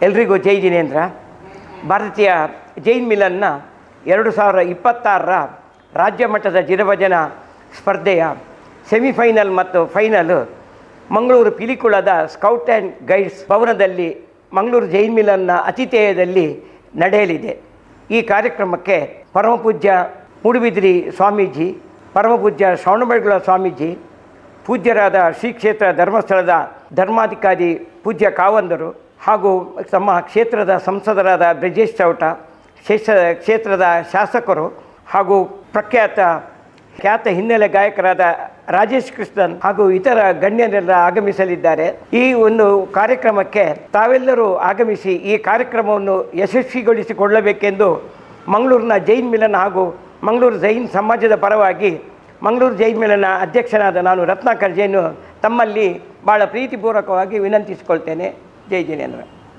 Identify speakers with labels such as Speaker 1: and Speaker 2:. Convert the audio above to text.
Speaker 1: ಎಲ್ರಿಗೂ ಜೈ ಜಿನೇಂದ್ರ. ಭಾರತೀಯ ಜೈನ್ ಮಿಲನ್ನ 2026ರ ರಾಜ್ಯ ಮಟ್ಟದ ಜಿನಭಜನಾ ಸ್ಪರ್ಧೆಯ ಸೆಮಿಫೈನಲ್ ಮತ್ತು ಫೈನಲ್ ಮಂಗಳೂರು ಪಿಲಿಕುಳದ ಸ್ಕೌಟ್ ಆ್ಯಂಡ್ ಗೈಡ್ಸ್ ಭವನದಲ್ಲಿ ಮಂಗಳೂರು ಜೈನ್ ಮಿಲನ್ನ ಅತಿಥೇಯದಲ್ಲಿ ನಡೆಯಲಿದೆ. ಈ ಕಾರ್ಯಕ್ರಮಕ್ಕೆ ಪರಮಪೂಜ್ಯ ಮೂಡುಬಿದಿರೆ ಸ್ವಾಮೀಜಿ, ಪರಮಪೂಜ್ಯ ಶ್ರವಣಬೆಳಗೊಳ ಸ್ವಾಮೀಜಿ, ಪೂಜ್ಯರಾದ ಶ್ರೀ ಕ್ಷೇತ್ರ ಧರ್ಮಸ್ಥಳದ ಧರ್ಮಾಧಿಕಾರಿ ಪೂಜ್ಯ ಕಾವಂದರು ಹಾಗೂ ತಮ್ಮ ಕ್ಷೇತ್ರದ ಸಂಸದರಾದ ಬ್ರಿಜೇಶ್ ಚೌಟ, ಕ್ಷೇತ್ರದ ಶಾಸಕರು ಹಾಗೂ ಖ್ಯಾತ ಹಿನ್ನೆಲೆ ಗಾಯಕರಾದ ರಾಜೇಶ್ ಕೃಷ್ಣನ್ ಹಾಗೂ ಇತರ ಗಣ್ಯರೆಲ್ಲ ಆಗಮಿಸಲಿದ್ದಾರೆ. ಈ ಒಂದು ಕಾರ್ಯಕ್ರಮಕ್ಕೆ ತಾವೆಲ್ಲರೂ ಆಗಮಿಸಿ ಈ ಕಾರ್ಯಕ್ರಮವನ್ನು ಯಶಸ್ವಿಗೊಳಿಸಿಕೊಳ್ಳಬೇಕೆಂದು ಮಂಗಳೂರಿನ ಜೈನ್ ಮಿಲನ್ ಹಾಗೂ ಮಂಗಳೂರು ಜೈನ್ ಸಮಾಜದ ಪರವಾಗಿ ಮಂಗಳೂರು ಜೈನ್ ಮಿಲನ್ನ ಅಧ್ಯಕ್ಷನಾದ ನಾನು ರತ್ನಾಕರ್ ಜೈನ್ ತಮ್ಮಲ್ಲಿ ಭಾಳ ಪ್ರೀತಿಪೂರ್ವಕವಾಗಿ ವಿನಂತಿಸಿಕೊಳ್ತೇನೆ. ಜೈ ಜಿನೇಂದ್ರ.